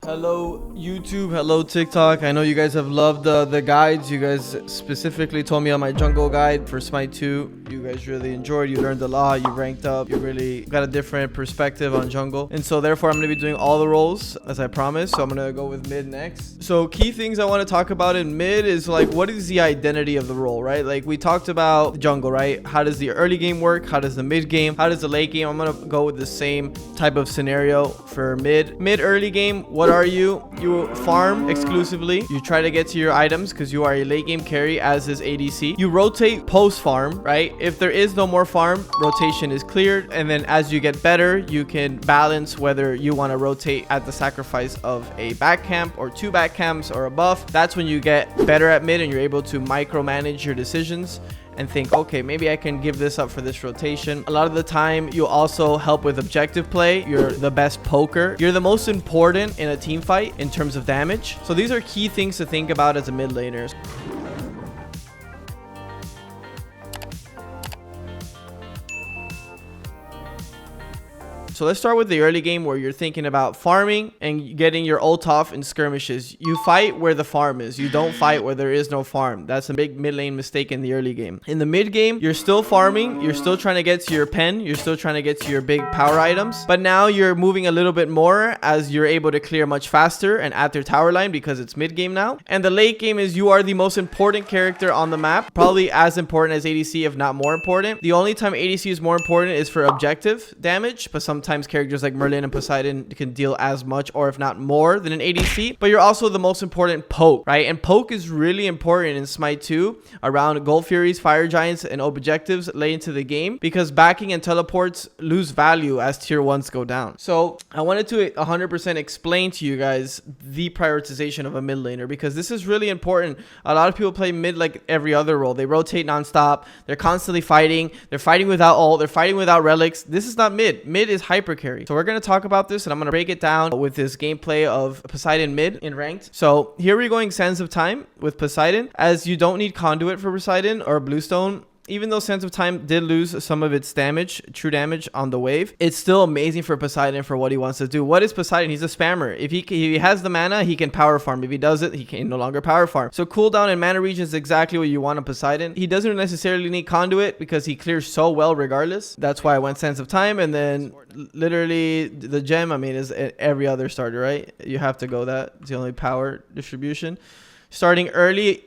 Hello YouTube, hello TikTok. I know you guys have loved the guides. You guys specifically told me on my jungle guide for Smite 2, you guys really enjoyed. You learned a lot, you ranked up, you really got a different perspective on jungle. And so therefore I'm going to be doing all the roles as I promised. So I'm going to go with mid next. So key things I want to talk about in mid is like, what is the identity of the role, right? Like we talked about the jungle, right? How does the early game work? How does the mid game? How does the late game? I'm going to go with the same type of scenario for mid early game. What are you? You farm exclusively. You try to get to your items because you are a late game carry, as is ADC. You rotate post farm, right? If there is no more farm, rotation is cleared. And then as you get better, you can balance whether you want to rotate at the sacrifice of a back camp or 2 back camps or a buff. That's when you get better at mid and you're able to micromanage your decisions and think, okay, maybe I can give this up for this rotation. A lot of the time, you also help with objective play. You're the best poker. You're the most important in a team fight in terms of damage. So these are key things to think about as a mid laner. So let's start with the early game where you're thinking about farming and getting your ult off in skirmishes. You fight where the farm is. You don't fight where there is no farm. That's a big mid lane mistake in the early game. In the mid game, you're still farming. You're still trying to get to your pen. You're still trying to get to your big power items. But now you're moving a little bit more as you're able to clear much faster and at their tower line because it's mid game now. And the late game is you are the most important character on the map. Probably as important as ADC, if not more important. The only time ADC is more important is for objective damage, but sometimes characters like Merlin and Poseidon can deal as much or if not more than an ADC. But you're also the most important poke, right? And poke is really important in Smite 2 around Gold Furies, Fire Giants, and objectives late into the game because backing and teleports lose value as tier 1s go down. So I wanted to 100% explain to you guys the prioritization of a mid laner because this is really important. A lot of people play mid like every other role. They rotate nonstop. They're constantly fighting. They're fighting without ult. They're fighting without relics. This is not mid. Mid is hyper carry. So we're going to talk about this and I'm going to break it down with this gameplay of Poseidon mid in ranked. So here we're going Sands of Time with Poseidon, as you don't need conduit for Poseidon or Bluestone. Even though Sands of Time did lose some of its damage, true damage on the wave, it's still amazing for Poseidon for what he wants to do. What is Poseidon? He's a spammer. If he has the mana, he can power farm. If he does it, he can no longer power farm. So cooldown and mana regen is exactly what you want on Poseidon. He doesn't necessarily need conduit because he clears so well regardless. That's why I went Sands of Time. And then literally the gem, I mean, is every other starter, right? You have to go that. It's the only power distribution. Starting early.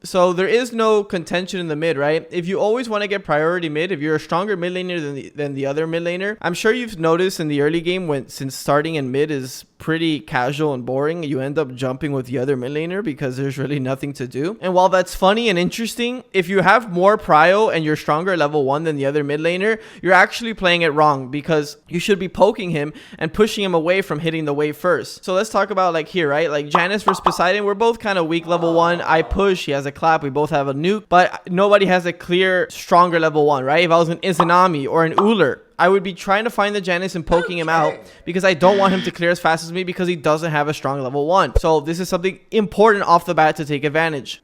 So there is no contention in the mid, right? If you always want to get priority mid, if you're a stronger mid laner than the other mid laner, I'm sure you've noticed in the early game since starting in mid is pretty casual and boring, you end up jumping with the other mid laner because there's really nothing to do. And while that's funny and interesting, if you have more prio and you're stronger level 1 than the other mid laner, you're actually playing it wrong because you should be poking him and pushing him away from hitting the wave first. So let's talk about like here, right? Like Janus versus Poseidon, we're both kind of weak level 1. I push, he has a clap, we both have a nuke, but nobody has a clear stronger level 1, right? If I was an Izanami or an Uller, I would be trying to find the Janus and poking him out because I don't want him to clear as fast as me because he doesn't have a strong level 1. So this is something important off the bat to take advantage.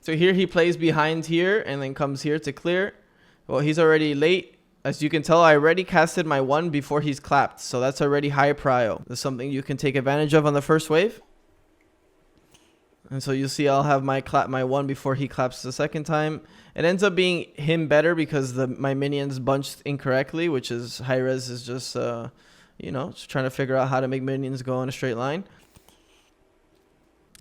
So here he plays behind here and then comes here to clear. Well, he's already late. As you can tell, I already casted my 1 before he's clapped. So that's already high prio. That's something you can take advantage of on the first wave. And so you'll see I'll have my 1 before he claps the second time. It ends up being him better because my minions bunched incorrectly, which is high res is just, you know, just trying to figure out how to make minions go in a straight line.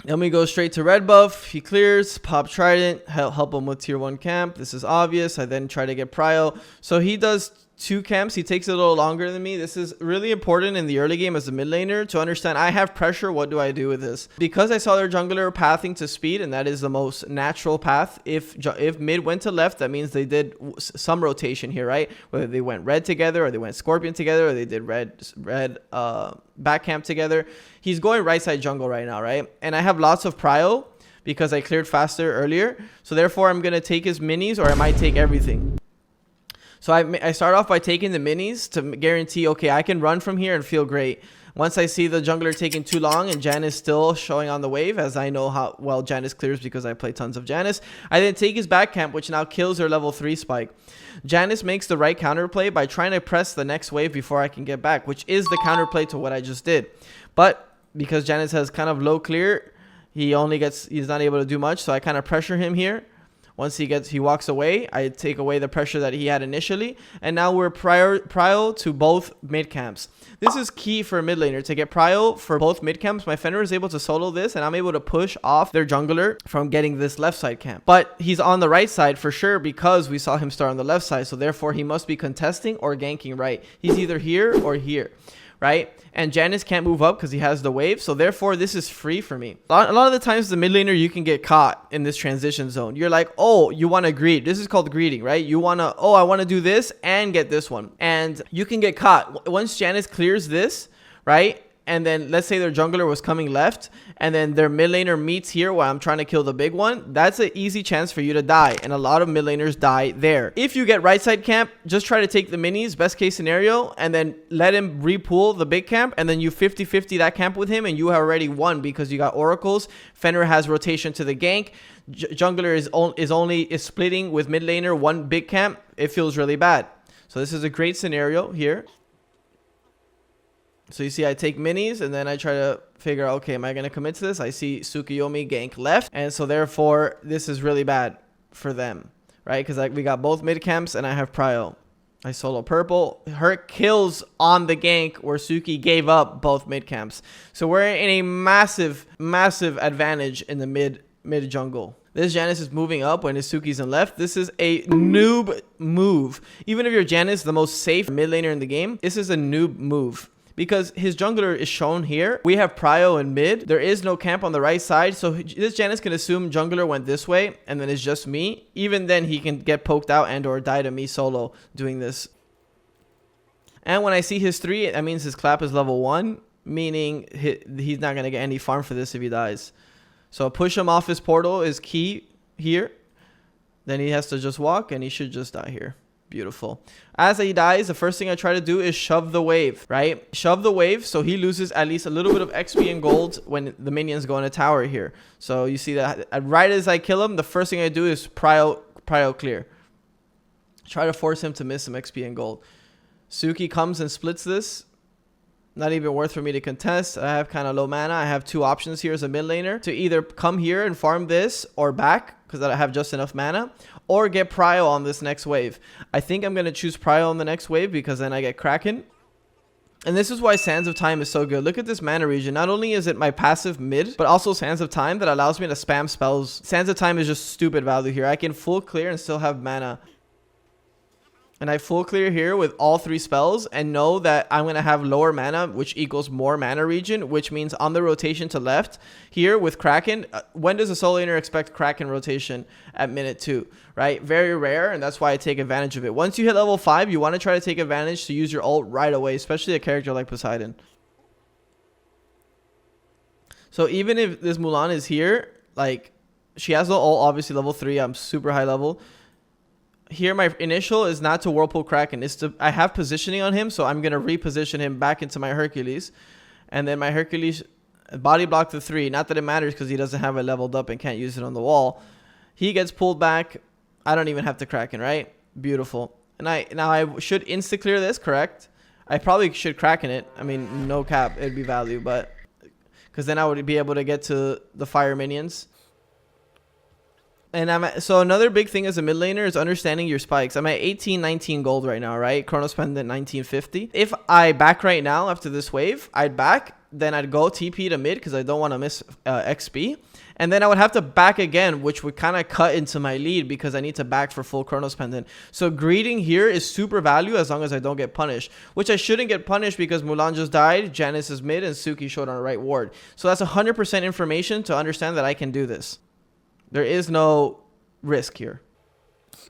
Then we go straight to red buff. He clears, pop trident, help him with tier 1 camp. This is obvious. I then try to get prio. So he does 2 camps. He takes a little longer than me. This is really important in the early game as a mid laner to understand I have pressure. What do I do with this? Because I saw their jungler pathing to speed, and that is the most natural path. If mid went to left, that means they did some rotation here, right? Whether they went red together or they went scorpion together or they did red back camp together. He's going right side jungle right now, right? And I have lots of prio because I cleared faster earlier. So therefore, I'm going to take his minis or I might take everything. So I start off by taking the minis to guarantee, okay, I can run from here and feel great. Once I see the jungler taking too long and Janus still showing on the wave, as I know how well Janus clears because I play tons of Janus, I then take his back camp, which now kills their level 3 spike. Janus makes the right counterplay by trying to press the next wave before I can get back, which is the counterplay to what I just did. But because Janus has kind of low clear, he's not able to do much. So I kind of pressure him here. Once he walks away, I take away the pressure that he had initially. And now we're prio to both mid camps. This is key for a mid laner, to get prio for both mid camps. My Fenrir is able to solo this, and I'm able to push off their jungler from getting this left side camp. But he's on the right side for sure, because we saw him start on the left side. So therefore, he must be contesting or ganking right. He's either here or here, right? And Janus can't move up because he has the wave. So therefore, this is free for me. A lot of the times, the mid laner, you can get caught in this transition zone. You're like, oh, you want to greed. This is called greeting, right? You want to, oh, I want to do this and get this one. And you can get caught. Once Janus clears this, right? And then let's say their jungler was coming left, and then their mid laner meets here while I'm trying to kill the big one. That's an easy chance for you to die, and a lot of mid laners die there. If you get right side camp, just try to take the minis, best case scenario, and then let him repool the big camp, and then you 50-50 that camp with him, and you have already won because you got oracles. Fenrir has rotation to the gank. Jungler is splitting with mid laner one big camp. It feels really bad. So this is a great scenario here. So you see, I take minis, and then I try to figure out, okay, am I going to commit to this? I see Tsukuyomi gank left, and so therefore, this is really bad for them, right? Because we got both mid camps, and I have prio. I solo purple. Her kills on the gank where Suki gave up both mid camps. So we're in a massive advantage in the mid jungle. This Janus is moving up when his Suki's in left. This is a noob move. Even if your Janus is the most safe mid laner in the game, this is a noob move. Because his jungler is shown here. We have prio in mid. There is no camp on the right side. So this Janus can assume jungler went this way, and then it's just me. Even then, he can get poked out and or die to me solo doing this. And when I see his 3, that means his clap is level 1. Meaning he's not going to get any farm for this if he dies. So push him off his portal is key here. Then he has to just walk, and he should just die here. Beautiful. As he dies, the first thing I try to do is shove the wave, right? Shove the wave so he loses at least a little bit of XP and gold when the minions go in a tower here. So you see that right as I kill him, the first thing I do is prio clear. Try to force him to miss some XP and gold. Suki comes and splits this. Not even worth for me to contest. I have kind of low mana. I have 2 options here as a mid laner to either come here and farm this or back because I have just enough mana, or get prio on this next wave. I think I'm going to choose prio on the next wave because then I get Kraken. And this is why Sands of Time is so good. Look at this mana regen. Not only is it my passive mid, but also Sands of Time that allows me to spam spells. Sands of Time is just stupid value here. I can full clear and still have mana. And I full clear here with all 3 spells and know that I'm going to have lower mana, which equals more mana regen, which means on the rotation to left here with Kraken. When does a solo laner expect Kraken rotation at minute 2, right? Very rare, and that's why I take advantage of it. Once you hit level 5, you want to try to take advantage to use your ult right away, especially a character like Poseidon. So even if this Mulan is here, like, she has no ult, obviously level 3, I'm super high level. Here my initial is not to Whirlpool Kraken. It's to, I have positioning on him, so I'm going to reposition him back into my Hercules. And then my Hercules body block the 3. Not that it matters because he doesn't have it leveled up and can't use it on the wall. He gets pulled back. I don't even have to Kraken, right? Beautiful. And now I should insta clear this, correct? I probably should Kraken it. I mean, no cap, it'd be value, but because then I would be able to get to the fire minions. And so another big thing as a mid laner is understanding your spikes. I'm at 18-19 gold right now, right? Chronos Pendant 1950. If I back right now after this wave, I'd back. Then I'd go TP to mid because I don't want to miss XP. And then I would have to back again, which would kind of cut into my lead because I need to back for full Chronos Pendant. So greeting here is super value as long as I don't get punished, which I shouldn't get punished because Mulan just died, Janus is mid, and Suki showed on the right ward. So that's 100% information to understand that I can do this. There is no risk here.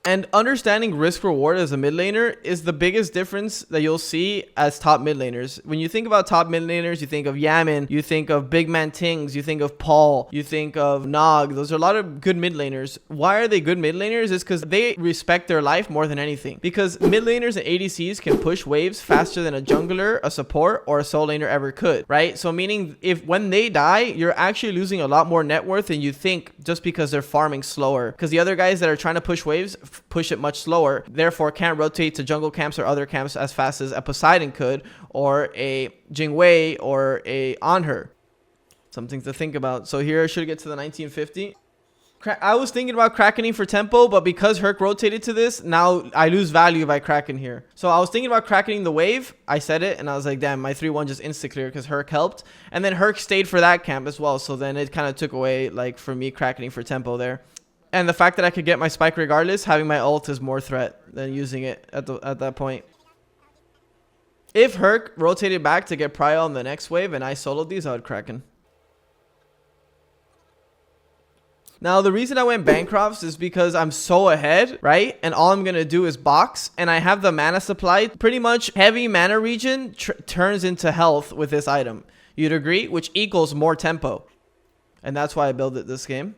And understanding risk reward as a mid laner is the biggest difference that you'll see as top mid laners. When you think about top mid laners, you think of Yamin, you think of Big Man Tings, you think of Paul, you think of Nog. Those are a lot of good mid laners. Why are they good mid laners? It's because they respect their life more than anything. Because mid laners and ADCs can push waves faster than a jungler, a support, or a solo laner ever could, right? So meaning when they die, you're actually losing a lot more net worth than you think just because they're farming slower. Because the other guys that are trying to push waves push it much slower, therefore can't rotate to jungle camps or other camps as fast as a Poseidon could, or a Jingwei or a Anher. Something to think about. So here I should get to the 1950. I was thinking about crackening for tempo, but because Herc rotated to this, now I lose value by cracking here. So I was thinking about crackening the wave. I said it, and I was like, damn, my 3-1 just insta-clear because Herc helped. And then Herc stayed for that camp as well, so then it kind of took away, like, for me crackening for tempo there. And the fact that I could get my spike regardless, having my ult is more threat than using it at that point. If Herc rotated back to get prio on the next wave and I soloed these, I would kraken. Now, the reason I went Bancrofts is because I'm so ahead, right? And all I'm going to do is box, and I have the mana supply. Pretty much heavy mana regen turns into health with this item. You'd agree? Which equals more tempo. And that's why I built it this game.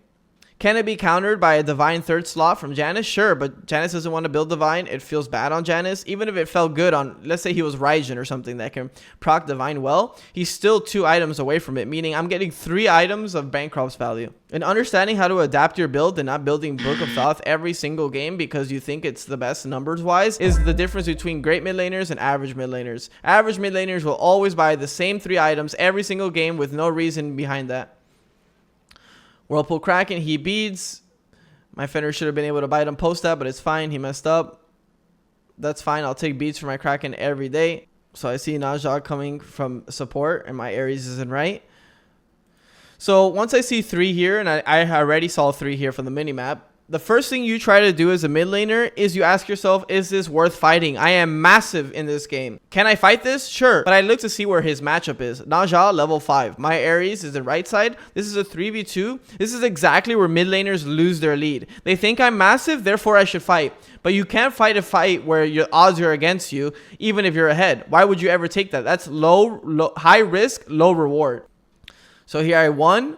Can it be countered by a Divine third slot from Janus? Sure, but Janus doesn't want to build Divine. It feels bad on Janus. Even if it felt good on, let's say he was Raijin or something that can proc Divine well, he's still 2 items away from it, meaning I'm getting 3 items of Bancroft's value. And understanding how to adapt your build and not building Book of Thoth every single game because you think it's the best numbers-wise is the difference between great mid laners and average mid laners. Average mid laners will always buy the same 3 items every single game with no reason behind that. Whirlpool Kraken, he beads. My Fender should have been able to bite him post that, but it's fine. He messed up. That's fine. I'll take beads for my Kraken every day. So I see Najah coming from support, and my Ares isn't right. So once I see 3 here, and I already saw 3 here from the minimap, the first thing you try to do as a mid laner is you ask yourself, is this worth fighting? I am massive in this game. Can I fight this? Sure. But I look to see where his matchup is. Najah, level 5. My Ares is the right side. This is a 3v2. This is exactly where mid laners lose their lead. They think I'm massive, therefore I should fight. But you can't fight a fight where your odds are against you, even if you're ahead. Why would you ever take that? That's high risk, low reward. So here I won.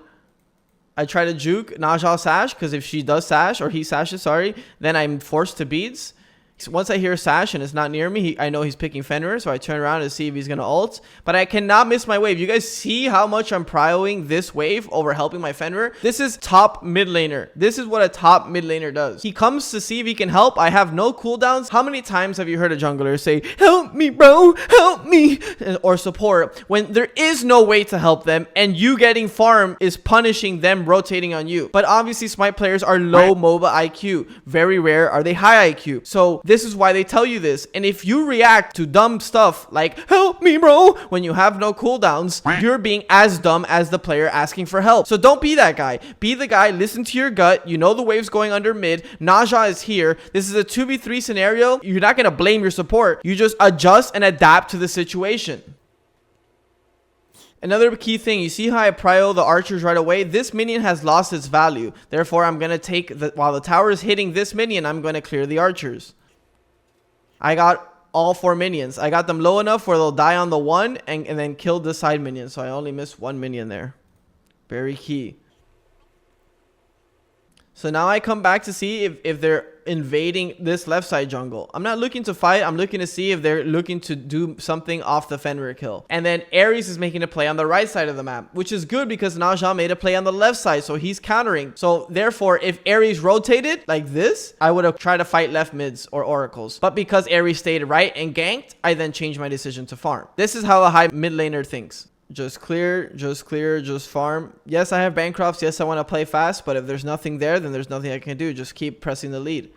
I try to juke Najah sash because if she does sash or he sashes, sorry, then I'm forced to beads. Once I hear sash and it's not near me, I know he's picking Fenrir, so I turn around to see if he's going to ult. But I cannot miss my wave. You guys see how much I'm prioing this wave over helping my Fenrir? This is top mid laner. This is what a top mid laner does. He comes to see if he can help. I have no cooldowns. How many times have you heard a jungler say, help me, bro, help me, or support, when there is no way to help them and you getting farm is punishing them rotating on you? But obviously Smite players are low MOBA IQ. Very rare are they high IQ. So this is why they tell you this. And if you react to dumb stuff like, help me, bro, when you have no cooldowns, you're being as dumb as the player asking for help. So don't be that guy. Be the guy, listen to your gut. You know the wave's going under mid. Najah is here. This is a 2v3 scenario. You're not going to blame your support. You just adjust and adapt to the situation. Another key thing, you see how I prio the archers right away? This minion has lost its value. Therefore, I'm going to take, while the tower is hitting this minion, I'm going to clear the archers. I got all 4 minions. I got them low enough where they'll die on the 1 and then kill the side minion. So I only missed 1 minion there. Very key. So now I come back to see if they're invading this left side jungle. I'm not looking to fight. I'm looking to see if they're looking to do something off the Fenrir kill. And then Ares is making a play on the right side of the map, which is good because Najah made a play on the left side. So he's countering. So therefore, if Ares rotated like this, I would have tried to fight left mids or oracles. But because Ares stayed right and ganked, I then changed my decision to farm. This is how a high mid laner thinks. Just clear, just farm. Yes, I have Bancrofts. Yes, I want to play fast. But if there's nothing there, then there's nothing I can do. Just keep pressing the lead.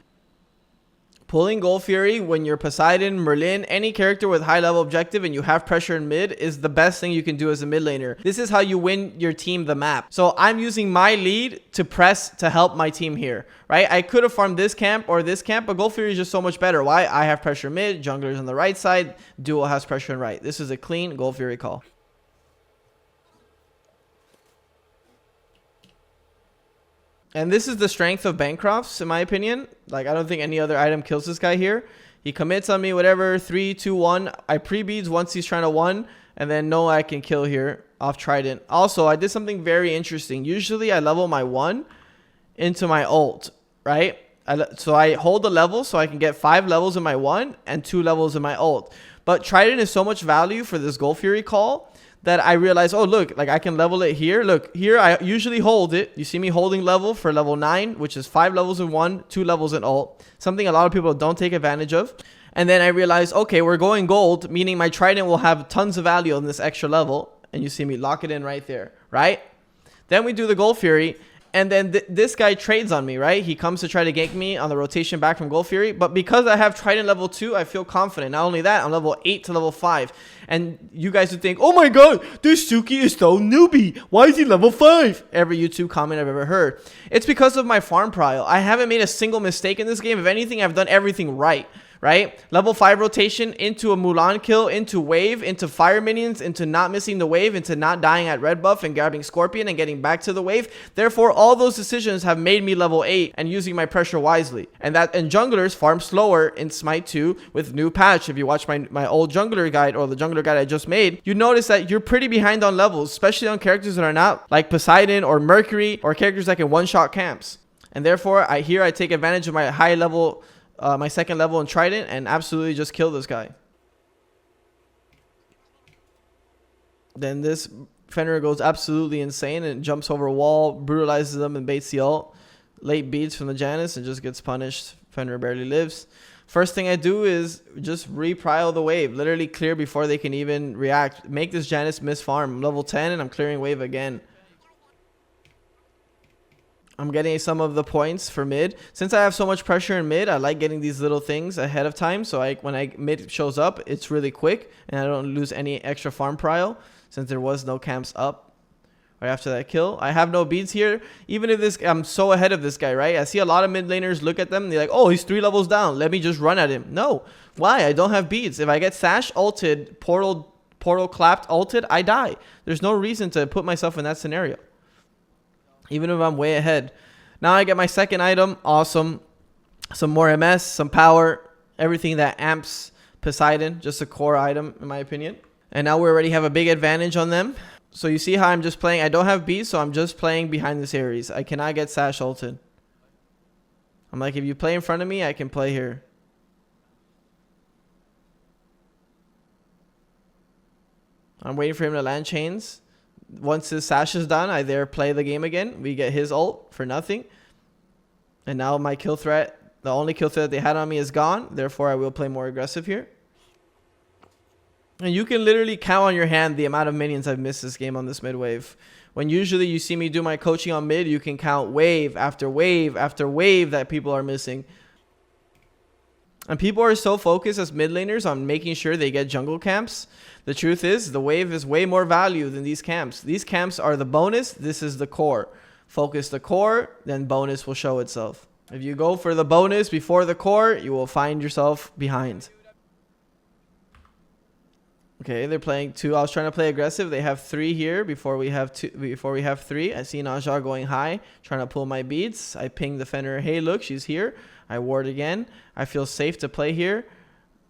Pulling Gold Fury when you're Poseidon, Merlin, any character with high level objective and you have pressure in mid is the best thing you can do as a mid laner. This is how you win your team the map. So I'm using my lead to press to help my team here, right? I could have farmed this camp or this camp, but Gold Fury is just so much better. Why? I have pressure mid, jungler's on the right side, duo has pressure in right. This is a clean Gold Fury call. And this is the strength of Bancrofts, in my opinion. Like, I don't think any other item kills this guy here. He commits on me, whatever, 3, 2, 1. I pre-beads once he's trying to 1. And then no, I can kill here off Trident. Also, I did something very interesting. Usually, I level my 1 into my ult, right? So I hold the level so I can get 5 levels in my 1 and 2 levels in my ult. But Trident is so much value for this Gold Fury call that I realized, oh, look, like I can level it here. Look, here I usually hold it. You see me holding level for level 9, which is 5 levels in 1, 2 levels in ult. Something a lot of people don't take advantage of. And then I realized, okay, we're going gold, meaning my Trident will have tons of value on this extra level. and you see me lock it in right there, right? Then we do the Gold Fury, and then this guy trades on me, right? He comes to try to gank me on the rotation back from Gold Fury, but because I have Trident level 2, I feel confident. Not only that, I'm level 8 to level 5, and you guys would think, oh my god, this Suki is so newbie. Why is he level 5? Every YouTube comment I've ever heard. It's because of my farm prile. I haven't made a single mistake in this game. If anything, I've done everything right. Right? Level 5 rotation into a Mulan kill, into wave, into fire minions, into not missing the wave, into not dying at red buff and grabbing Scorpion and getting back to the wave. Therefore, all those decisions have made me level 8 and using my pressure wisely. And junglers farm slower in Smite 2 with new patch. If you watch my old jungler guide or the jungler guide I just made, you notice that you're pretty behind on levels, especially on characters that are not like Poseidon or Mercury or characters that can one-shot camps. And therefore, I take advantage of my high level my second level in Trident and absolutely just kill this guy. Then this Fenrir goes absolutely insane and jumps over a wall, brutalizes them and baits the ult. Late beats from the Janus and just gets punished. Fenrir barely lives. First thing I do is just re-prile the wave. Literally clear before they can even react. Make this Janus miss farm. I'm level 10 and I'm clearing wave again. I'm getting some of the points for mid. Since I have so much pressure in mid, I like getting these little things ahead of time. So when mid shows up, it's really quick and I don't lose any extra farm prile since there was no camps up right after that kill. I have no beads here. Even if I'm so ahead of this guy, right? I see a lot of mid laners look at them and they're like, oh, he's 3 levels down. Let me just run at him. No. Why? I don't have beads. If I get Sash ulted, portal clapped, ulted, I die. There's no reason to put myself in that scenario. Even if I'm way ahead. Now I get my second item. Awesome. Some more MS, some power. Everything that amps Poseidon. Just a core item in my opinion. And now we already have a big advantage on them. So you see how I'm just playing. I don't have beats, so I'm just playing behind this Ares. I cannot get Sash ulted. I'm like, if you play in front of me, I can play here. I'm waiting for him to land chains. Once his Sash is done, I dare play the game again. We get his ult for nothing. And now my kill threat, the only kill threat they had on me is gone. Therefore, I will play more aggressive here. And you can literally count on your hand the amount of minions I've missed this game on this mid wave. When usually you see me do my coaching on mid, you can count wave after wave after wave that people are missing. And people are so focused as mid laners on making sure they get jungle camps. The truth is, the wave is way more value than these camps. These camps are the bonus. This is the core. Focus the core, then bonus will show itself. If you go for the bonus before the core, you will find yourself behind. Okay, they're playing 2. I was trying to play aggressive. They have 3 here before we have 2. Before we have 3, I see Naja going high, trying to pull my beads. I ping the Fenrir. Hey, look, she's here. I ward again. I feel safe to play here.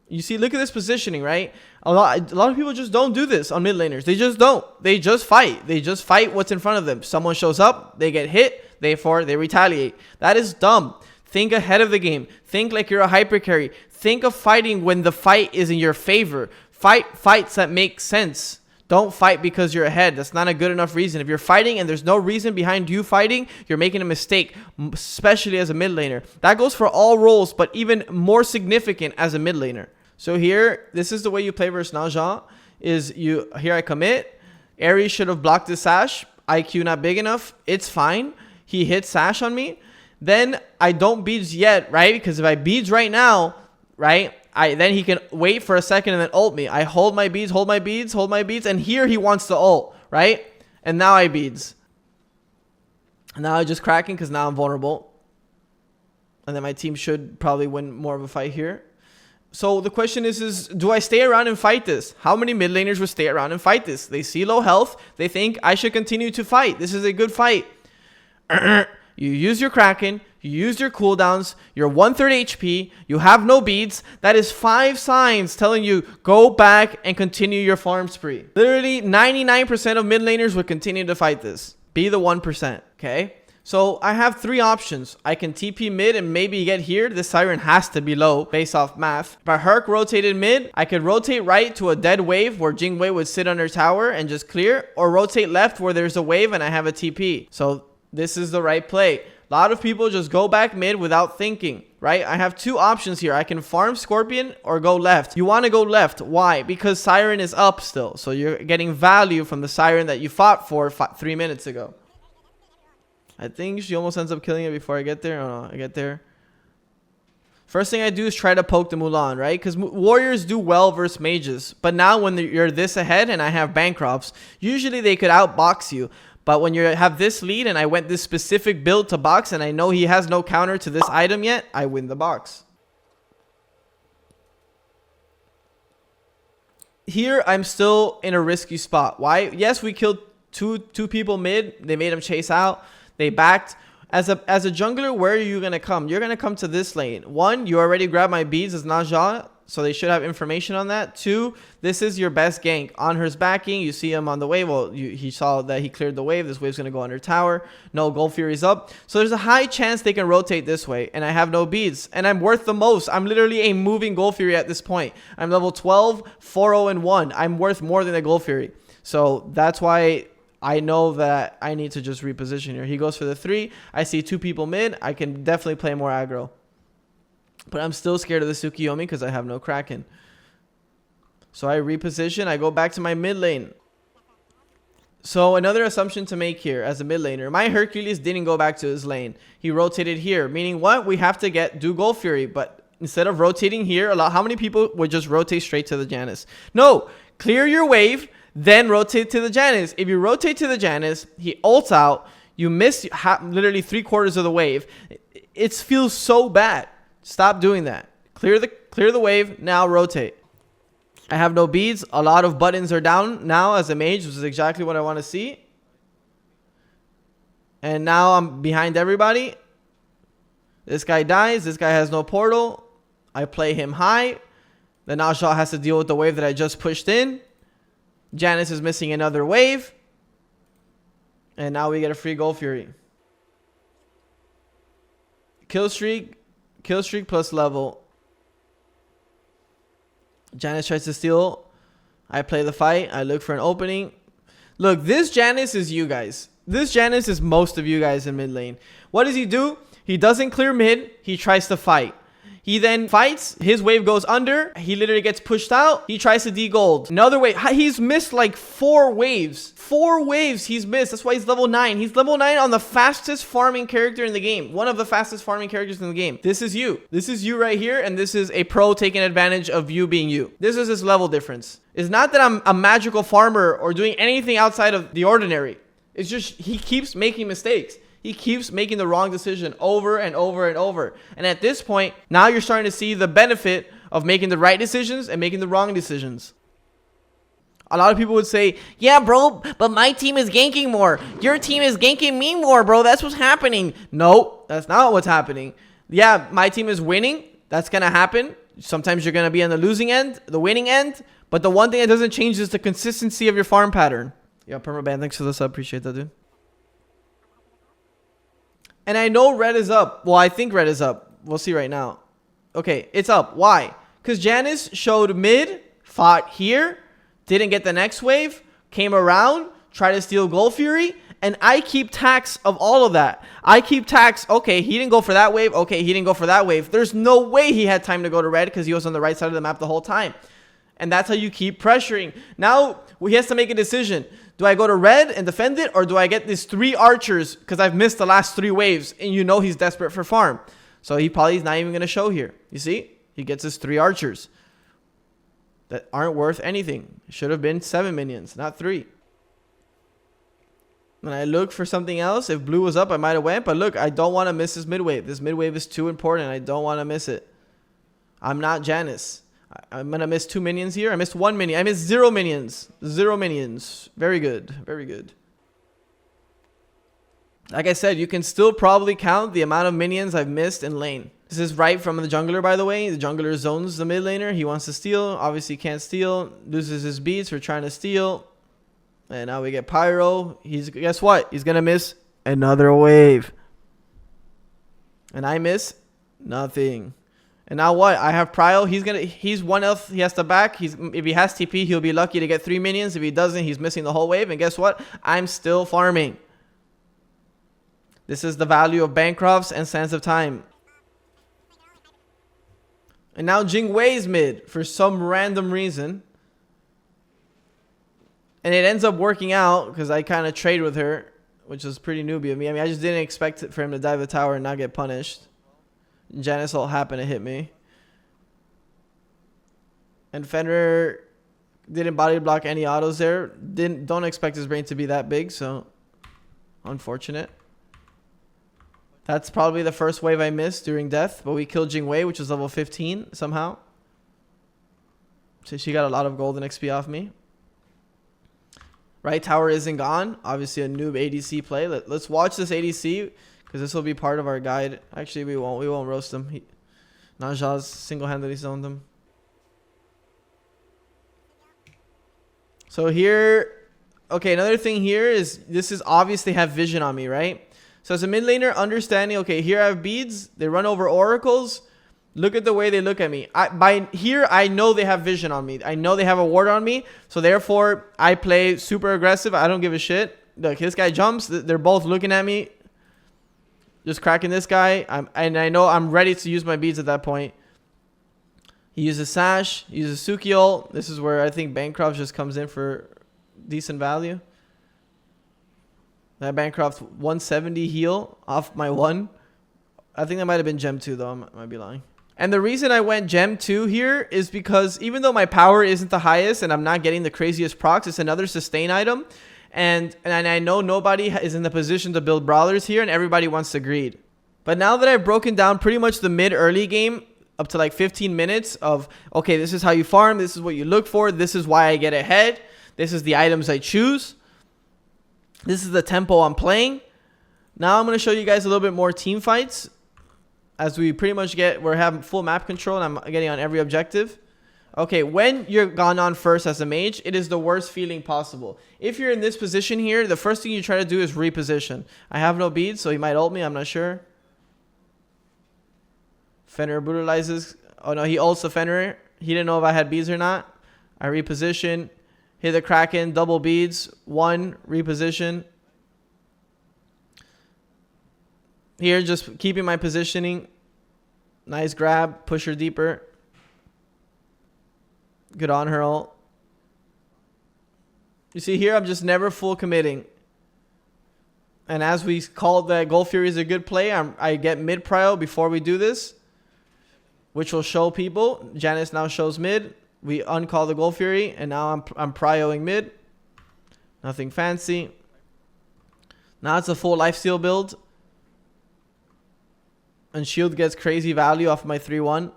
You see, look at this positioning, right? A lot of people just don't do this on mid laners. They just don't. They just fight. They just fight what's in front of them. Someone shows up, they get hit, therefore they retaliate. That is dumb. Think ahead of the game. Think like you're a hyper carry. Think of fighting when the fight is in your favor. Fight fights that make sense. Don't fight because you're ahead. That's not a good enough reason. If you're fighting and there's no reason behind you fighting, you're making a mistake, especially as a mid laner. That goes for all roles, but even more significant as a mid laner. So here, this is the way you play versus Naja. Here I commit. Ares should have blocked the Sash. IQ not big enough. It's fine. He hits Sash on me. Then I don't beads yet, right? Because if I beads right now, right? Then he can wait for a second and then ult me. I hold my beads, hold my beads, hold my beads. And here he wants to ult, right? And now I beads. And now I'm just cracking because now I'm vulnerable. And then my team should probably win more of a fight here. So the question is do I stay around and fight this? How many mid laners would stay around and fight this? They see low health. They think I should continue to fight. This is a good fight. You use your Kraken. You used your cooldowns, you're 1/3 HP, you have no beads. That is 5 signs telling you go back and continue your farm spree. Literally 99% of mid laners would continue to fight this. Be the 1%, okay? So I have 3 options. I can TP mid and maybe get here. This Siren has to be low based off math. If I Herc rotated mid, I could rotate right to a dead wave where Jingwei would sit under tower and just clear, or rotate left where there's a wave and I have a TP. So this is the right play. A lot of people just go back mid without thinking, right? I have two options here. I can farm Scorpion or go left. You want to go left. Why? Because Siren is up still. So you're getting value from the Siren that you fought for 3 minutes ago. I think she almost ends up killing it before I get there. Oh, no, I get there. First thing I do is try to poke the Mulan, right? Because warriors do well versus mages. But now when you're this ahead and I have Bancrofts, usually they could outbox you. But when you have this lead and I went this specific build to box and I know he has no counter to this item yet, I win the box. Here, I'm still in a risky spot. Why? Yes, we killed two people mid. They made him chase out. They backed. As a jungler, where are you going to come? You're going to come to this lane. One, you already grabbed my beads as Naja, so they should have information on that. Two, this is your best gank. Anher's backing. You see him on the wave. Well, he saw that he cleared the wave. This wave's going to go under tower. No, Gold Fury's up. So there's a high chance they can rotate this way, and I have no beads. And I'm worth the most. I'm literally a moving Gold Fury at this point. I'm level 12, 4-0, and 1. I'm worth more than a Gold Fury. So that's why I know that I need to just reposition here. He goes for the 3. I see 2 people mid. I can definitely play more aggro. But I'm still scared of the Tsukiyomi because I have no Kraken. So I reposition. I go back to my mid lane. So another assumption to make here as a mid laner. My Hercules didn't go back to his lane. He rotated here. Meaning what? We have to do Gold Fury. But instead of rotating here, how many people would just rotate straight to the Janus? No. Clear your wave. Then rotate to the Janus. If you rotate to the Janus, he ults out. You miss literally 3/4 of the wave. It feels so bad. Stop doing that. Clear the wave. Now rotate. I have no beads. A lot of buttons are down now as a mage, which is exactly what I want to see. And now I'm behind everybody. This guy dies. This guy has no portal. I play him high. The Naja has to deal with the wave that I just pushed in. Janus is missing another wave. And now we get a free Gold Fury. Kill streak plus level. Janus tries to steal. I play the fight. I look for an opening. Look, this Janus is you guys. This Janus is most of you guys in mid lane. What does he do? He doesn't clear mid. He tries to fight. He then fights. His wave goes under. He literally gets pushed out. He tries to de-gold. Another wave. He's missed like 4 waves. 4 waves he's missed. That's why he's level 9. He's level 9 on the fastest farming character in the game. One of the fastest farming characters in the game. This is you. This is you right here. And this is a pro taking advantage of you being you. This is his level difference. It's not that I'm a magical farmer or doing anything outside of the ordinary. It's just he keeps making mistakes. He keeps making the wrong decision over and over and over. And at this point, now you're starting to see the benefit of making the right decisions and making the wrong decisions. A lot of people would say, yeah, bro, but my team is ganking more. Your team is ganking me more, bro. That's what's happening. No, that's not what's happening. Yeah, my team is winning. That's going to happen. Sometimes you're going to be on the losing end, the winning end. But the one thing that doesn't change is the consistency of your farm pattern. Yeah, permaban, thanks for the sub. Appreciate that, dude. And I know red is up. Well, I think red is up. We'll see right now. Okay, it's up. Why? Because Janus showed mid, fought here, didn't get the next wave, came around, tried to steal Gold Fury, and I keep tax of all of that. I keep tax. Okay, he didn't go for that wave. Okay, he didn't go for that wave. There's no way he had time to go to red because he was on the right side of the map the whole time. And that's how you keep pressuring. Now, he has to make a decision. Do I go to red and defend it? Or do I get these 3 archers because I've missed the last 3 waves? And you know he's desperate for farm. So he probably is not even going to show here. You see? He gets his 3 archers that aren't worth anything. Should have been 7 minions, not 3. When I look for something else, if blue was up, I might have went. But look, I don't want to miss this mid wave. This mid wave is too important. I don't want to miss it. I'm not Janus. I'm going to miss 2 minions here. I missed 1 minion. I missed 0 minions. 0 minions. Very good. Very good. Like I said, you can still probably count the amount of minions I've missed in lane. This is right from the jungler, by the way. The jungler zones the mid laner. He wants to steal. Obviously can't steal. Loses his beats for trying to steal. And now we get Pyro. Guess what? He's going to miss another wave. And I miss nothing. And now what? I have Prio. He's 1 health. He has to back. If he has TP, he'll be lucky to get 3 minions. If he doesn't, he's missing the whole wave. And guess what? I'm still farming. This is the value of Bancrofts and Sands of Time. And now Jingwei's mid for some random reason. And it ends up working out because I kind of trade with her, which was pretty newbie of me. I mean, I just didn't expect for him to dive the tower and not get punished. Janice all happened to hit me. And Fenrir didn't body block any autos there. Don't expect his brain to be that big, so unfortunate. That's probably the first wave I missed during death, but we killed Jingwei, which was level 15 somehow. So she got a lot of golden XP off me. Right tower isn't gone. Obviously a noob ADC play. Let's watch this ADC because this will be part of our guide. Actually, we won't. We won't roast him. Najaz single-handedly zoned him. So here, okay, another thing here is this is obviously have vision on me, right? So as a mid laner, understanding, okay, here I have beads. They run over oracles. Look at the way they look at me. By here, I know they have vision on me. I know they have a ward on me. So therefore, I play super aggressive. I don't give a shit. Look, this guy jumps. They're both looking at me. Just cracking this guy. And I know I'm ready to use my beads at that point. He uses Sash. He uses Suki ult. This is where I think Bancroft just comes in for decent value. That Bancroft 170 heal off my 1. I think that might have been Gem 2 though. I might be lying. And the reason I went Gem 2 here is because even though my power isn't the highest and I'm not getting the craziest procs, it's another sustain item. And I know nobody is in the position to build brawlers here and everybody wants to greed. But now that I've broken down pretty much the mid-early game up to like 15 minutes of, okay, this is how you farm. This is what you look for. This is why I get ahead. This is the items I choose. This is the tempo I'm playing. Now I'm going to show you guys a little bit more team fights. As we pretty much we're having full map control and I'm getting on every objective. Okay, when you're gone on first as a mage, it is the worst feeling possible. If you're in this position here, the first thing you try to do is reposition. I have no beads, so he might ult me, I'm not sure. Fenrir brutalizes. Oh no, he ults the Fenrir. He didn't know if I had beads or not. I reposition. Hit the Kraken, double beads. 1, reposition. Here, just keeping my positioning. Nice grab. Push her deeper. Good on her ult. You see here, I'm just never full committing. And as we called that Gold Fury is a good play, I get mid prio before we do this. Which will show people. Janice now shows mid. We uncall the Gold Fury. And now I'm prioing mid. Nothing fancy. Now it's a full lifesteal build. And shield gets crazy value off my 3-1.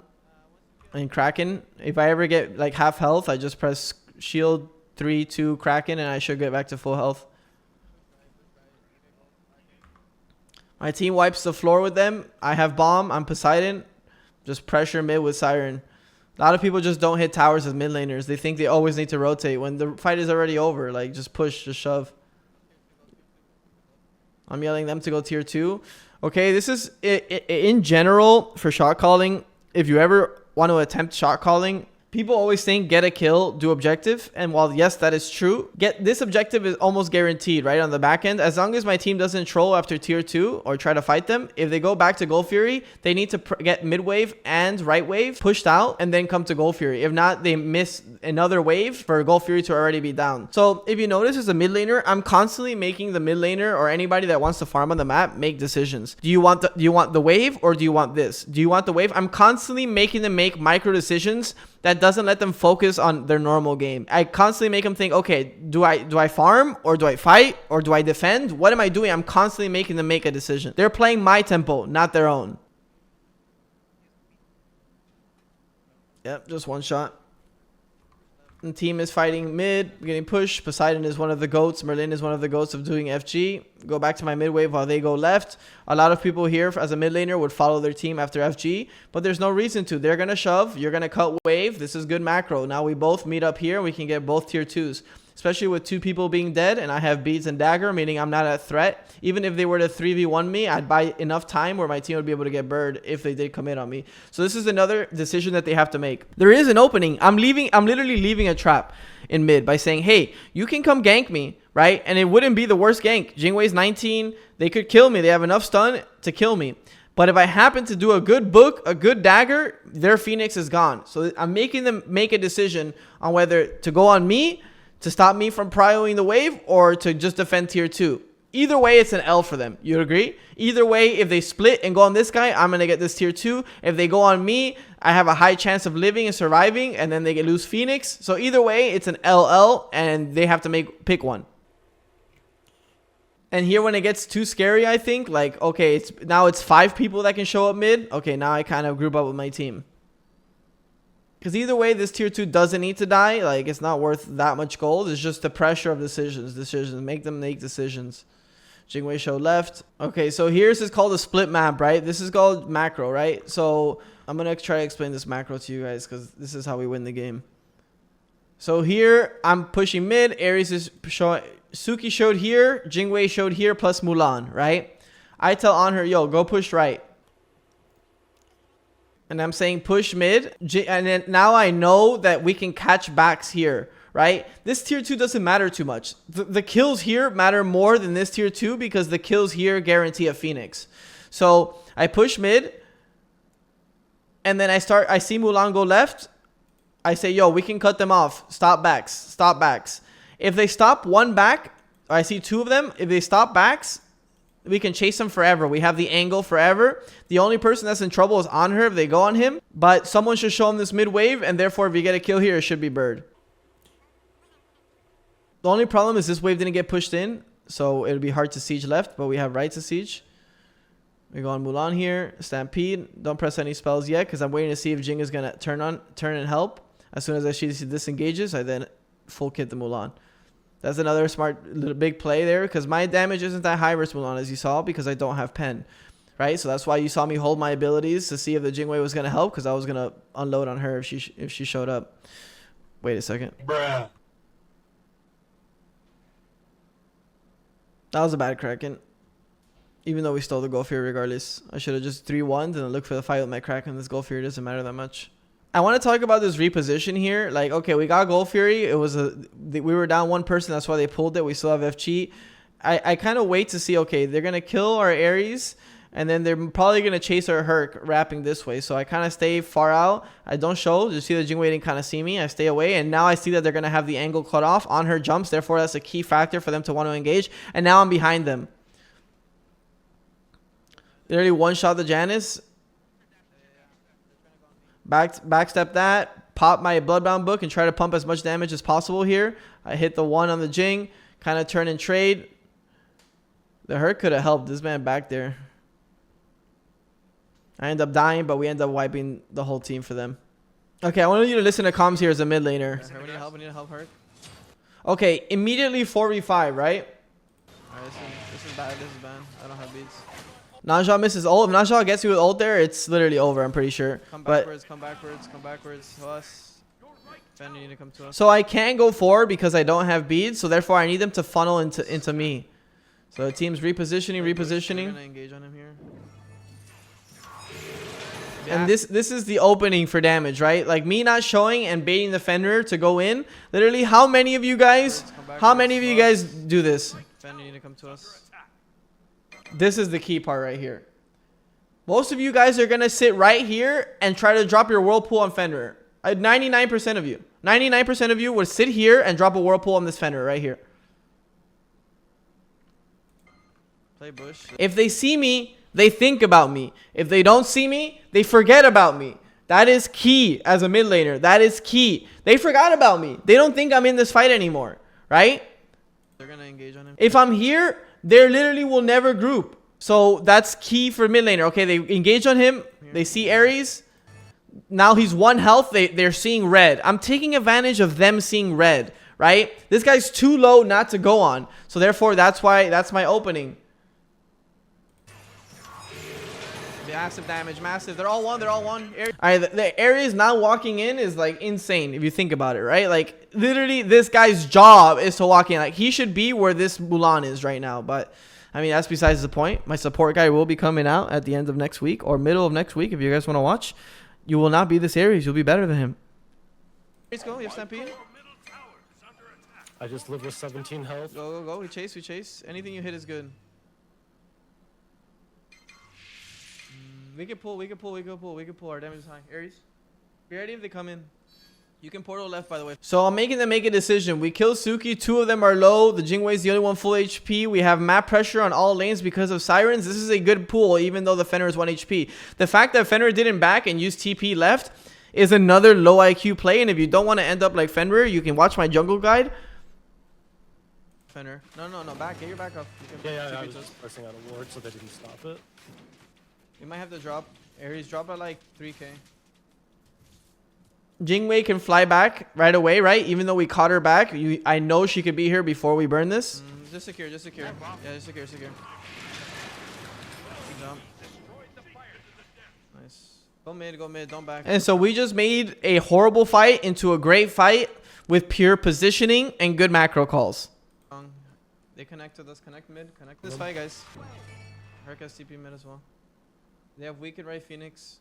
And Kraken. If I ever get like half health, I just press shield 3-2 Kraken and I should get back to full health. My team wipes the floor with them. I have bomb. I'm Poseidon. Just pressure mid with Siren. A lot of people just don't hit towers as mid laners. They think they always need to rotate when the fight is already over. Like just push, just shove. I'm yelling them to go tier 2. Okay, this is in general for shot calling. If you ever want to attempt shot calling, people always think get a kill, do objective. And while yes, that is true, this objective is almost guaranteed, right? On the back end, as long as my team doesn't troll after tier 2 or try to fight them, if they go back to Gold Fury, they need to get mid wave and right wave pushed out and then come to Gold Fury. If not, they miss another wave for Gold Fury to already be down. So if you notice as a mid laner, I'm constantly making the mid laner or anybody that wants to farm on the map make decisions. Do you want the wave or do you want this? Do you want the wave? I'm constantly making them make micro decisions that doesn't let them focus on their normal game. I constantly make them think, okay, do I farm or do I fight or do I defend? What am I doing? I'm constantly making them make a decision. They're playing my tempo, not their own. Yep, just one shot. The team is fighting mid, getting pushed. Poseidon is one of the goats. Merlin is one of the goats of doing FG. Go back to my mid wave while they go left. A lot of people here as a mid laner would follow their team after FG, but there's no reason to. They're going to shove. You're going to cut wave. This is good macro. Now we both meet up here and we can get both tier 2s. Especially with 2 people being dead and I have beads and dagger, meaning I'm not a threat. Even if they were to 3v1 me, I'd buy enough time where my team would be able to get bird if they did commit on me. So this is another decision that they have to make. There is an opening. I'm literally leaving a trap in mid by saying, hey, you can come gank me, right? And it wouldn't be the worst gank. Jingwei's 19. They could kill me. They have enough stun to kill me. But if I happen to do a good book, a good dagger, their Phoenix is gone. So I'm making them make a decision on whether to go on me to stop me from prioing the wave or to just defend tier 2. Either way, it's an L for them. You agree? Either way, if they split and go on this guy, I'm going to get this tier 2. If they go on me, I have a high chance of living and surviving, and then they get lose Phoenix. So either way, it's an LL, and they have to pick one. And here when it gets too scary, I think, like, okay, now it's 5 people that can show up mid. Okay, now I kind of group up with my team. Because either way, this tier 2 doesn't need to die. Like, it's not worth that much gold. It's just the pressure of decisions. Make them make decisions. Jingwei showed left. Okay, so here's is called a split map, right? This is called macro, right? So I'm going to try to explain this macro to you guys because this is how we win the game. So here, I'm pushing mid. Ares is showing... Suki showed here, Jingwei showed here, plus Mulan, right? I tell on her, yo, go push right. And I'm saying push mid. And then now I know that we can catch backs here, right? This tier 2 doesn't matter too much. The kills here matter more than this tier 2 because the kills here guarantee a Phoenix. So I push mid. And then I see Mulan go left. I say, yo, we can cut them off. Stop backs. Stop backs. If they stop one back, I see 2 of them. If they stop backs, we can chase them forever. We have the angle forever. The only person that's in trouble is on her if they go on him. But someone should show him this mid wave. And therefore, if you get a kill here, it should be bird. The only problem is this wave didn't get pushed in. So it'll be hard to siege left. But we have right to siege. We go on Mulan here. Stampede. Don't press any spells yet. Because I'm waiting to see if Jing is going to turn and help. As soon as I see this disengages, I then full kit the Mulan. That's another smart little big play there because my damage isn't that high versus Mulan as you saw because I don't have pen, right? So that's why you saw me hold my abilities to see if the Jingwei was going to help because I was going to unload on her if she showed up. Wait a second. Bruh. That was a bad Kraken. Even though we stole the Gold Fury regardless. I should have just 3-1'd and then looked for the fight with my Kraken. This Gold Fury doesn't matter that much. I want to talk about this reposition here. Like, okay, we got Gold Fury. We were down 1 person. That's why they pulled it. We still have FG. I kind of wait to see, okay, they're going to kill our Ares. And then they're probably going to chase our Herc wrapping this way. So I kind of stay far out. I don't show. You see the Jingwei didn't kind of see me. I stay away. And now I see that they're going to have the angle cut off on her jumps. Therefore, that's a key factor for them to want to engage. And now I'm behind them. Literally one-shot the Janice. Backstep that, pop my Bloodbound book and try to pump as much damage as possible here. I hit the 1 on the Jing, kind of turn and trade. The Hurt could have helped this man back there. I end up dying, but we end up wiping the whole team for them. Okay, I want you to listen to comms here as a mid laner. Okay, we need to help Hurt. Okay, immediately 4v5, right? Alright, this is bad, I don't have beats. Najah misses ult. If Najah gets you with ult there, it's literally over, I'm pretty sure. Come backwards to us. Ben, you need to come to us. So I can't go forward because I don't have beads, so therefore I need them to funnel into me. So the team's repositioning. We're gonna engage on him here. And this is the opening for damage, right? Like me not showing and baiting the Fenrir to go in. Literally, how many of you guys do this? Ben, you need to come to us. This is the key part right here. Most of you guys are going to sit right here and try to drop your Whirlpool on Fenrir. 99% of you. 99% of you would sit here and drop a Whirlpool on this Fenrir right here. Play bush. If they see me, they think about me. If they don't see me, they forget about me. That is key as a mid laner. That is key. They forgot about me. They don't think I'm in this fight anymore, right? They're going to engage on him. If I'm here, they literally will never group. So that's key for mid laner. Okay, they engage on him. They see Ares. Now he's 1 health. They're seeing red. I'm taking advantage of them seeing red, right? This guy's too low not to go on. So therefore, that's my opening. Massive damage, massive. They're all one. All right, the Ares now walking in is like insane if you think about it, right? Like literally, this guy's job is to walk in. Like he should be where this Mulan is right now. But I mean, that's besides the point. My support guy will be coming out at the end of next week or middle of next week if you guys want to watch. You will not be this Ares. You'll be better than him. Let's go. You have Stampede. I just live with 17 health. Go. We chase. Anything you hit is good. We can pull. Our damage is high. Ares, be ready if they come in. You can portal left, by the way. So I'm making them make a decision. We kill Suki. 2 of them are low. The Jingwei is the only one full HP. We have map pressure on all lanes because of Sirens. This is a good pool, even though the Fenrir is 1 HP. The fact that Fenrir didn't back and use TP left is another low IQ play. And if you don't want to end up like Fenrir, you can watch my jungle guide. Fenrir. No, back. Get your back up. Yeah, I was just pressing out a ward so they didn't stop it. You might have to drop. Ares, drop at like 3k. Jingwei can fly back right away, right? Even though we caught her back, I know she could be here before we burn this. Just secure. Yeah, just secure. Good jump. Nice. Go mid, don't back. And so we just made a horrible fight into a great fight with pure positioning and good macro calls. They connected us. Connect mid. Connect this fight, guys. Herc has TP mid as well. They have Weakened right Phoenix.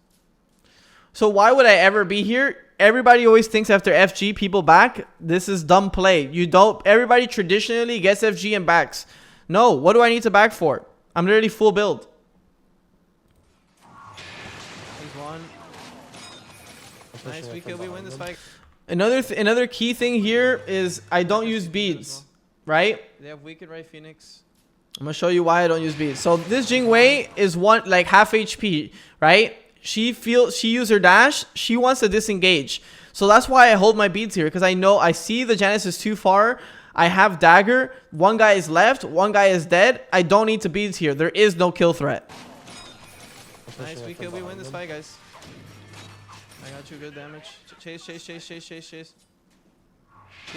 So why would I ever be here? Everybody always thinks after FG people back. This is dumb play. You don't. Everybody traditionally gets FG and backs. No, what do I need to back for? I'm literally full build. He's one. Nice, we win this fight. Another key thing here is I don't use beads, right? They have Weakened right Phoenix. I'm gonna show you why I don't use beads. So this Jingwei is half HP, right? She used her dash. She wants to disengage. So that's why I hold my beads here. Because I see the Janus is too far. I have dagger. One guy is left. One guy is dead. I don't need to beads here. There is no kill threat. Nice. We win this fight, guys. I got you good damage. Chase. She's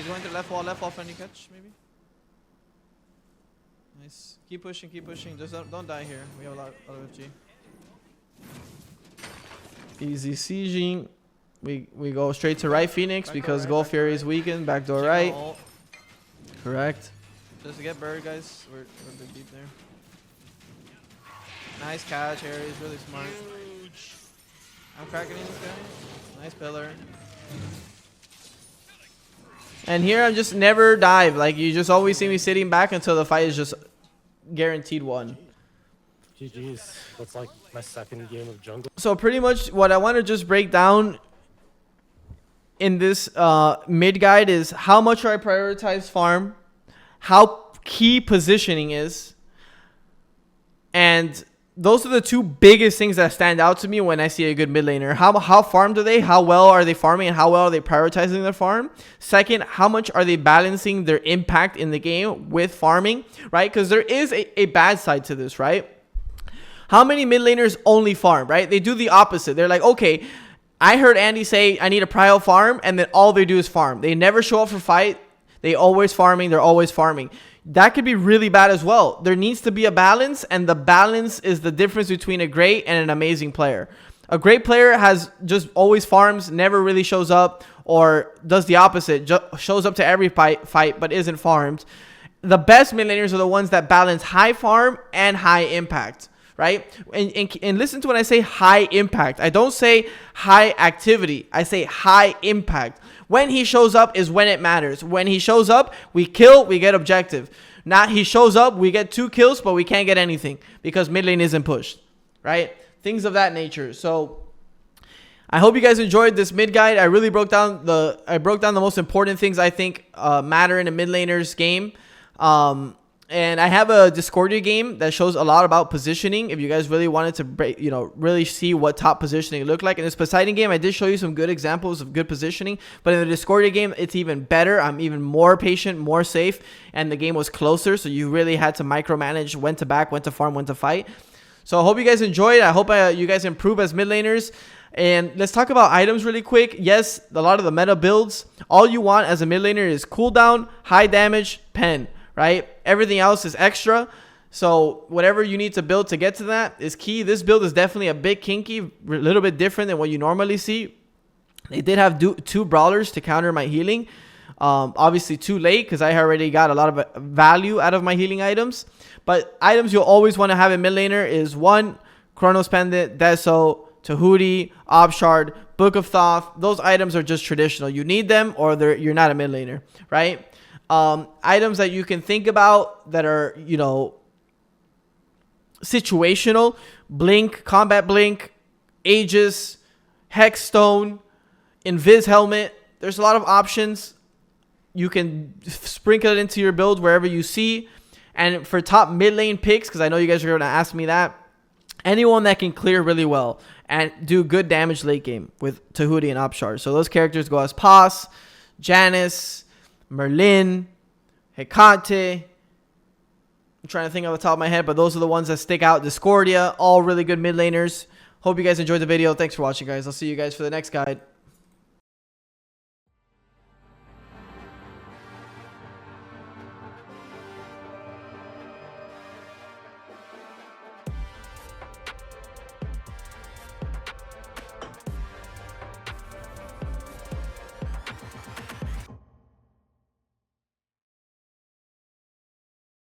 going to left wall, friendly catch, maybe. Nice. Keep pushing. Just don't die here. We have a lot of FG. Easy sieging. We go straight to right Phoenix because Gold Fury is weakened. Backdoor right. Correct. Just to get bird, guys. We're a bit deep there. Nice catch, Harry. He's really smart. I'm cracking in this guy. Nice pillar. And here I'm just never dive. Like you just always see me sitting back until the fight is just guaranteed won. GG's. That's like my second game of jungle. So pretty much what I want to just break down in this mid guide is how much I prioritize farm, how key positioning is, and those are the two biggest things that stand out to me when I see a good mid laner. How farmed are they? How well are they farming? And how well are they prioritizing their farm? Second, how much are they balancing their impact in the game with farming, right? Because there is a bad side to this, right? How many mid laners only farm, right? They do the opposite. They're like, okay, I heard Andy say I need a prio farm, and then all they do is farm. They never show up for fight. They always farming. They're always farming. That could be really bad as well. There needs to be a balance, and the balance is the difference between a great and an amazing player. A great player has just always farms, never really shows up, or does the opposite, shows up to every fight but isn't farmed. The best mid laners are the ones that balance high farm and high impact. Right? And listen to when I say high impact. I don't say high activity. I say high impact. When he shows up is when it matters. When he shows up, we kill, we get objective. Not he shows up, we get 2 kills, but we can't get anything because mid lane isn't pushed. Right? Things of that nature. So I hope you guys enjoyed this mid guide. I really broke down the most important things I think matter in a mid laner's game. And I have a Discordia game that shows a lot about positioning. If you guys really wanted to, really see what top positioning looked like. In this Poseidon game, I did show you some good examples of good positioning. But in the Discordia game, it's even better. I'm even more patient, more safe. And the game was closer. So you really had to micromanage when to back, when to farm, when to fight. So I hope you guys enjoyed. I hope you guys improve as mid laners. And let's talk about items really quick. Yes, a lot of the meta builds. All you want as a mid laner is cooldown, high damage, pen. Right? Everything else is extra. So whatever you need to build to get to that is key. This build is definitely a bit kinky, a little bit different than what you normally see. They did have 2 brawlers to counter my healing. Obviously too late because I already got a lot of value out of my healing items. But items you'll always want to have in mid laner is 1, Chronos Pendant, Deso, Tahuti, Obshard, Book of Thoth. Those items are just traditional. You need them or you're not a mid laner, right? Items that you can think about that are, situational. Blink, Combat Blink, Aegis, Hexstone, Invis Helmet. There's a lot of options. You can sprinkle it into your build wherever you see. And for top mid lane picks, because I know you guys are going to ask me that, anyone that can clear really well and do good damage late game with Tahuti and Apshar. So those characters go as Pos, Janice, Merlin, Hecate. I'm trying to think off the top of my head, but those are the ones that stick out. Discordia, all really good mid laners. Hope you guys enjoyed the video. Thanks for watching, guys. I'll see you guys for the next guide.